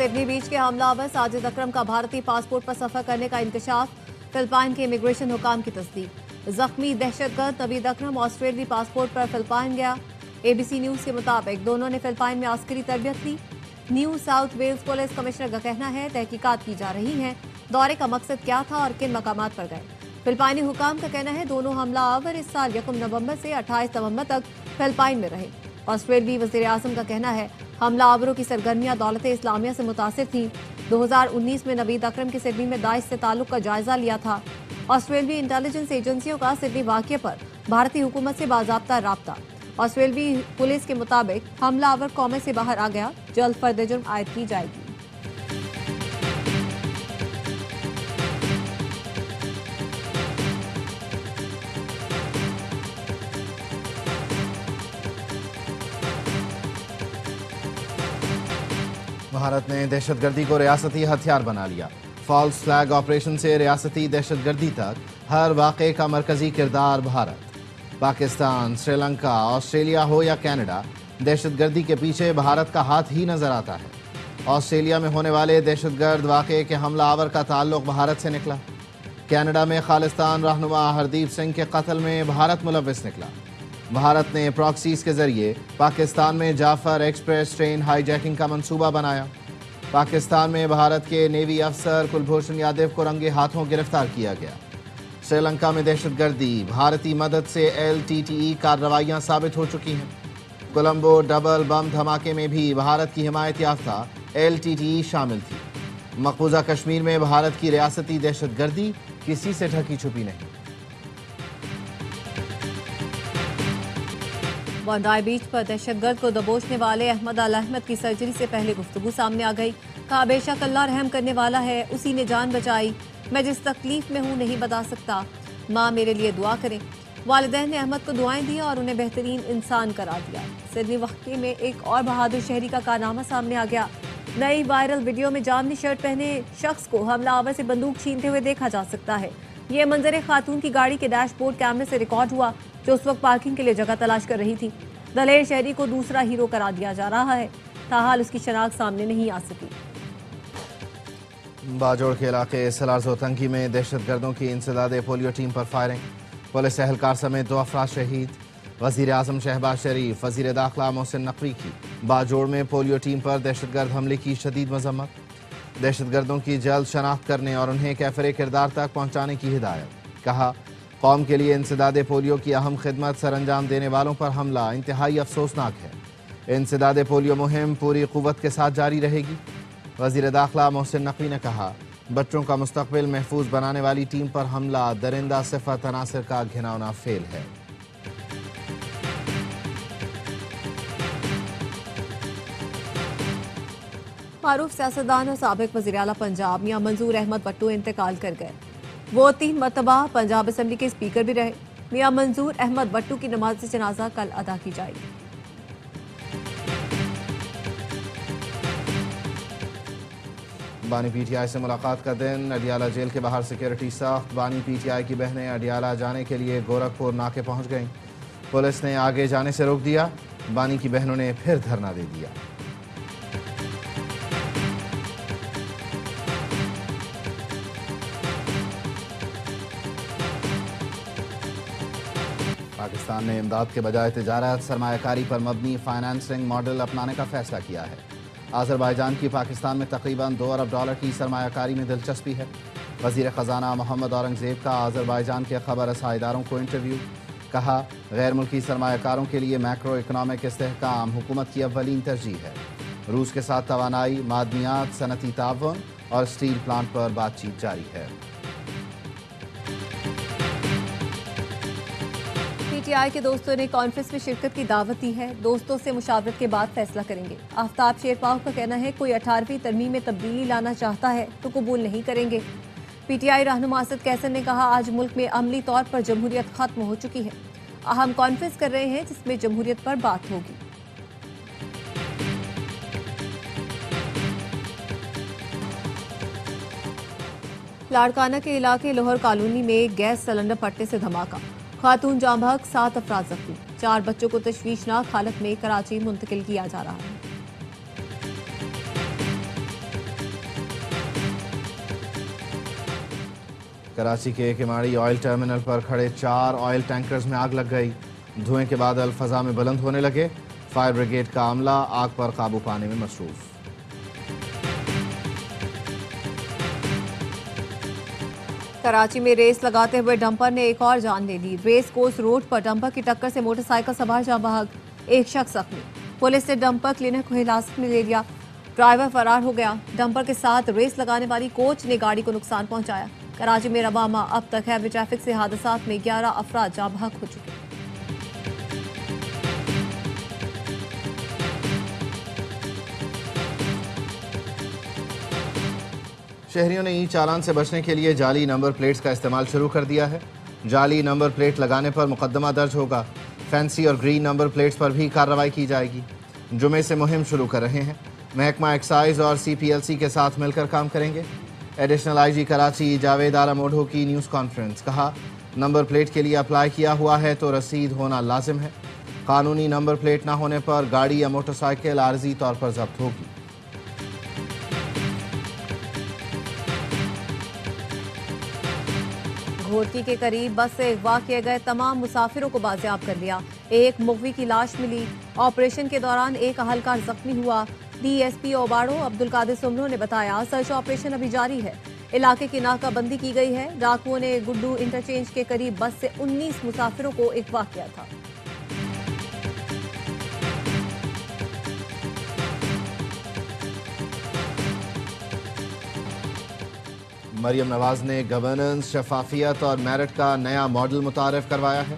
Sydney बीच के हमलावर साजिद अकरम का भारतीय पासपोर्ट पर सफर करने का इंकशाफ, फिलिपाइन के इमिग्रेशन हुकाम की तस्दीक। जख्मी दहशतगर्द नवीद अकरम ऑस्ट्रेलियाई पासपोर्ट पर फिलिपाइन गया। एबीसी न्यूज के मुताबिक दोनों ने फिलिपाइन में आस्करी तरबियत ली। New South Wales police commissioner का कहना है तहकीकात की जा रही है, दौरे का मकसद क्या था और किन मकामात पर गए। फिलिपाइनी हुकाम का कहना है दोनों हमलावर इस साल 1 नवंबर से 28 नवंबर तक फिलिपाइन में रहे। ऑस्ट्रेलियाई वजीर आजम का कहना है हमलावरों की सरगर्मियां दौलत इस्लामिया से मुतासिर थीं। 2019 में नवीद अकरम के सिडनी में दाइश से ताल्लुक का जायजा लिया था। ऑस्ट्रेलियाई इंटेलिजेंस एजेंसियों का सिडनी वाक़ये पर भारतीय हुकूमत से बाज़ाब्ता राब्ता। ऑस्ट्रेलियाई पुलिस के मुताबिक हमलावर कौमे से बाहर आ गया, जल्द फर्द जुर्म आयद की जाएगी। भारत ने दहशतगर्दी को रियासती हथियार बना लिया। फॉल्स फ्लैग ऑपरेशन से रियासती दहशतगर्दी तक हर वाक़े का मरकजी किरदार भारत। पाकिस्तान, श्रीलंका, ऑस्ट्रेलिया हो या कनाडा, दहशतगर्दी के पीछे भारत का हाथ ही नजर आता है। ऑस्ट्रेलिया में होने वाले दहशतगर्द वाक़े के हमलावर का ताल्लुक भारत से निकला। कनाडा में खालिस्तान रहनुमा हरदीप सिंह के कत्ल में भारत मुलव्विस निकला। भारत ने प्रॉक्सीज के जरिए पाकिस्तान में जाफर एक्सप्रेस ट्रेन हाईजैकिंग का मंसूबा बनाया। पाकिस्तान में भारत के नेवी अफसर कुलभूषण यादव को रंगे हाथों गिरफ्तार किया गया। श्रीलंका में दहशतगर्दी भारतीय मदद से LTTE कार्रवाइयां साबित हो चुकी हैं। कोलंबो डबल बम धमाके में भी भारत की हिमायत याफ्ता LTTE शामिल थी। मकबूजा कश्मीर में भारत की रियासती दहशतगर्दी किसी से ढकी छुपी नहीं। बॉन्डाई बीच पर दहशतगर्द को दबोचने वाले अहमद अल अहमद की सर्जरी से पहले गुफ्तगू सामने आ गई। कहा बेशक अल्लाह रहम करने वाला है, उसी ने जान बचाई। मैं जिस तकलीफ में हूँ नहीं बता सकता। माँ मेरे लिए दुआ करें। वालिदैन ने अहमद को दुआएं दी और उन्हें बेहतरीन इंसान करार दिया। सिडनी वाक़ये में एक और बहादुर शहरी का कारनामा सामने आ गया। नई वायरल वीडियो में जामनी शर्ट पहने शख्स को हमलावर से बंदूक छीनते हुए देखा जा सकता है। ये मंजर खातून की गाड़ी के डैशबोर्ड कैमरे से रिकॉर्ड हुआ, जो उस वक्त पार्किंग के लिए जगह तलाश कर रही थी। दलेर शहरी को दूसरा हीरो करार दिया जा रहा है, ताहाल उसकी शनाख्त सामने नहीं आ सकी। बाजोड़ के इलाके सलारजोतंकी में दहशतगर्दों की इंसदादे पोलियो टीम पर फायरिंग। पुलिस एहलकार समेत 2 अफराद शहीद। वजीर आजम शहबाज शरीफ, वजीर दाखिला मोहसिन नकवी की बाजोड़ में पोलियो टीम पर दहशतगर्द हमले की शदीद मजम्मत। दहशतगर्दों की जल्द शनाख्त करने और उन्हें कैफरे किरदार तक पहुँचाने की हिदायत। कहा कौम के लिए इंसदादे पोलियो की अहम खिदमत सर अंजाम देने वालों पर हमला इंतहाई अफसोसनाक है। इंसदादे पोलियो मुहिम पूरी कुव्वत के साथ जारी रहेगी। वजीर दाखिला मोहसिन नकवी ने कहा बच्चों का मुस्तकबिल महफूज बनाने वाली टीम पर हमला दरिंदा सिफत अनासर का घिनौना फेल है। मारूफ सियासतदान और साबिक वज़ीर आला पंजाब मियां मंजूर अहमद भट्टू इंतकाल कर गए। वो 3 मरतबा पंजाब असम्बली के स्पीकर भी रहे। मियां मंजूर अहमद भट्टू की नमाज जनाजा कल अदा की जाएगी। बानी PTI से मुलाकात का दिन। अडियाला जेल के बाहर सिक्योरिटी सख्त। बानी PTI की बहनें अडियाला जाने के लिए गोरखपुर नाके पहुंच गईं। पुलिस ने आगे जाने से रोक दिया। बानी की बहनों ने फिर धरना दे दिया। पाकिस्तान ने इमदाद के बजाय तिजारत सरमायाकारी पर मबनी फाइनेंसिंग मॉडल अपनाने का फैसला किया है। आज़रबाईजान की पाकिस्तान में तकरीबन $2 अरब की सरमायाकारी में दिलचस्पी है। वज़ीर ख़जाना मोहम्मद औरंगज़ेब का आज़रबाईजान के खबर रसां इदारों को इंटरव्यू। कहा गैर मुल्की सरमायाकारों के लिए मैक्रो इकनॉमिक इस्तेहकाम हुकूमत की अव्वलीन तरजीह है। रूस के साथ तवानाई, मादनियात, सनती ताउन और स्टील प्लांट पर बातचीत जारी है। PTI के दोस्तों ने कॉन्फ्रेंस में शिरकत की दावत दी है। दोस्तों से मुशावरत के बाद फैसला करेंगे। आफ्ताब शेरपाव का कहना है कोई 18वीं तरमीम में तब्दीली लाना चाहता है तो कबूल नहीं करेंगे। PTI रहनुमा असद कैसर ने कहा आज मुल्क में अमली तौर पर जमहूरियत खत्म हो चुकी है। हम कॉन्फ्रेंस कर रहे हैं जिसमें जमहूरियत पर बात होगी। लाड़काना के इलाके लोहर कॉलोनी में गैस सिलेंडर फटने से धमाका। खातून जाँ बहक, 7 अफराद जख्मी। 4 बच्चों को तशवीशनाक हालत में कराची मुंतकिल किया जा रहा है। कराची के किमाड़ी ऑयल टर्मिनल पर खड़े 4 ऑयल टैंकर्स में आग लग गई। धुएं के बादल फजा में बुलंद होने लगे। फायर ब्रिगेड का अमला आग पर काबू पाने में मसरूफ। कराची में रेस लगाते हुए डंपर ने एक और जान ले ली। रेस कोर्स रोड पर डंपर की टक्कर से मोटरसाइकिल सवार जाँ बहक, एक शख्स जख्मी। पुलिस ने डंपर क्लीनर को हिरासत में ले लिया। ड्राइवर फरार हो गया। डंपर के साथ रेस लगाने वाली कोच ने गाड़ी को नुकसान पहुंचाया। कराची में रवामा अब तक हैवी ट्रैफिक से हादसात में 11 अफराद जाँ बहक हो चुके। शहरियों ने ई चालान से बचने के लिए जाली नंबर प्लेट्स का इस्तेमाल शुरू कर दिया है। जाली नंबर प्लेट लगाने पर मुकदमा दर्ज होगा। फैंसी और ग्रीन नंबर प्लेट्स पर भी कार्रवाई की जाएगी। जुमे से मुहिम शुरू कर रहे हैं। महकमा एक्साइज और CPLC के साथ मिलकर काम करेंगे। एडिशनल IG कराची जावेद आलम ओढो की न्यूज़ कॉन्फ्रेंस। कहा, नंबर प्लेट के लिए अप्लाई किया हुआ है तो रसीद होना लाजिम है। कानूनी नंबर प्लेट ना होने पर गाड़ी या मोटरसाइकिल आर्जी तौर पर जब्त होगी। घोरकी के करीब बस से अगवा किए गए तमाम मुसाफिरों को बाजियाब कर लिया। एक मुगवी की लाश मिली। ऑपरेशन के दौरान एक अहलकार जख्मी हुआ। DSP ओबाड़ो अब्दुल कादिर सुमरो ने बताया, सर्च ऑपरेशन अभी जारी है। इलाके की नाकाबंदी की गई है। डाकुओं ने गुड्डू इंटरचेंज के करीब बस से 19 मुसाफिरों को अगवा किया था। मरियम नवाज ने गवर्नेंस, शफाफियत और मेरिट का नया मॉडल मुतारफ करवाया है।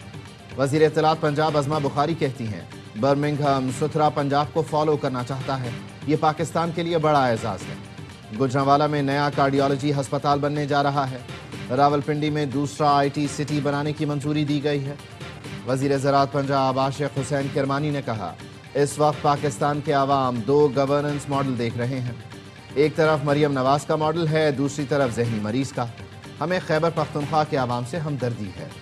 वज़ीर इत्तलात पंजाब अज़मा बुखारी कहती हैं, बर्मिंघम सुथरा पंजाब को फॉलो करना चाहता है। ये पाकिस्तान के लिए बड़ा एजाज़ है। गुजरांवाला में नया कार्डियोलॉजी अस्पताल बनने जा रहा है। रावलपिंडी में दूसरा IT सिटी बनाने की मंजूरी दी गई है। वज़ीर ज़राअत पंजाब आशिक हुसैन किरमानी ने कहा, इस वक्त पाकिस्तान के अवाम 2 गवर्नेंस मॉडल देख रहे हैं। एक तरफ मरियम नवाज का मॉडल है, दूसरी तरफ ज़हनी मरीज का। हमें खैबर पख्तूनख्वा के आवाम से हमदर्दी है।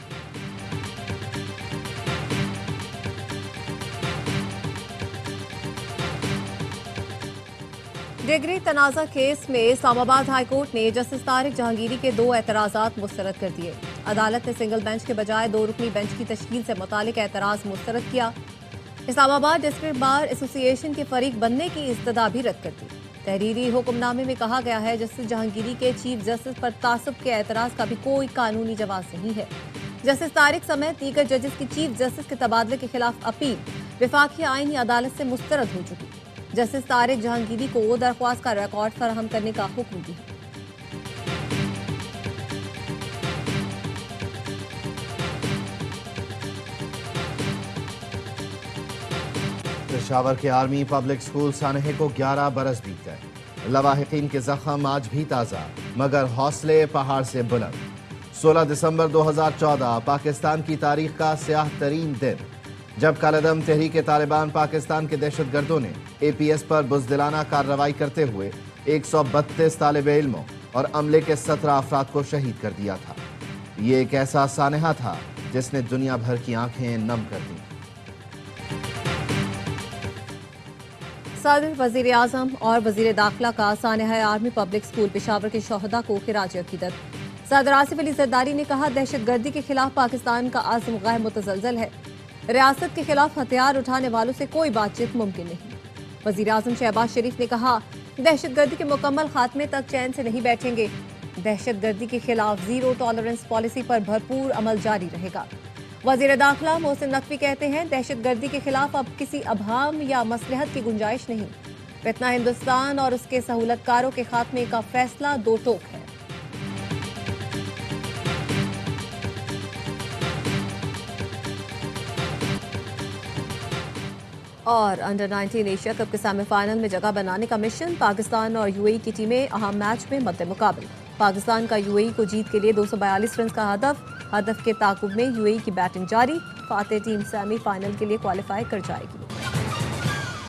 डिग्री तनाज़ा केस में इस्लामाबाद हाई कोर्ट ने जस्टिस तारिक जहांगीरी के 2 एतराज़ात मुस्तरद कर दिए। अदालत ने सिंगल बेंच के बजाय 2 रुकनी बेंच की तश्कील से मुतालिक एतराज़ मुस्तरद किया। इस्लामाबाद डिस्ट्रिक्ट बार एसोसिएशन के फरीक बनने की इस्तदा भी रद्द कर दी। तहरीरी हुक्मनामे में कहा गया है, जस्टिस जहांगीरी के चीफ जस्टिस पर तासुब के एतराज़ का भी कोई कानूनी जवाब नहीं है। जस्टिस तारिक समेत दीगर जजेस की चीफ जस्टिस के तबादले के खिलाफ अपील विफाकी आईनी अदालत से मुस्तरद हो चुकी। जस्टिस तारिक जहांगीरी को दरख्वास्त का रिकॉर्ड फराहम करने का हुक्म दिया। पेशावर के आर्मी पब्लिक स्कूल सानहे को 11 बरस बीत गए। लवाहिकीन के जख्म आज भी ताज़ा, मगर हौसले पहाड़ से बुलंद। 16 दिसंबर 2014 पाकिस्तान की तारीख का स्याह तरीन दिन, जब कालदम तहरीक तालिबान पाकिस्तान के दहशतगर्दों ने APS पर बुज़दिलाना कार्रवाई करते हुए 132 तालिब इल्मों और अमले के 17 अफराद को शहीद कर दिया था। ये एक ऐसा सानहा था जिसने दुनिया भर की आंखें नम कर दी। सदर, वजीर आजम और वजीर दाखिला का सानहा आर्मी पब्लिक स्कूल पेशावर के शोहदा को खिराज अकीदत। सदर आसिफ अली जरदारी ने कहा, दहशतगर्दी के खिलाफ पाकिस्तान का आज़म गैर मुतज़लज़ल है। रियासत के खिलाफ हथियार उठाने वालों से कोई बातचीत मुमकिन नहीं। वजीर आजम शहबाज शरीफ ने कहा, दहशतगर्दी के मुकम्मल खात्मे तक चैन से नहीं बैठेंगे। दहशतगर्दी के खिलाफ जीरो टॉलरेंस पॉलिसी पर भरपूर अमल जारी रहेगा। वजीर दाखिला मोहसिन नकवी कहते हैं, दहशतगर्दी के खिलाफ अब किसी अभाम या मसलहत की गुंजाइश नहीं। फितना हिंदुस्तान और उसके सहूलतकारों के खात्मे का फैसला दो टोक है। और अंडर 19 एशिया कप के सेमीफाइनल में जगह बनाने का मिशन, पाकिस्तान और UAE की टीमें अहम मैच में मद्दे मुकाबले। पाकिस्तान का UAE को जीत के लिए 242 रन का हदफ के ताकुब में UAE की बैटिंग जारी। फातेह टीम सेमीफाइनल के लिए क्वालिफाई कर जाएगी।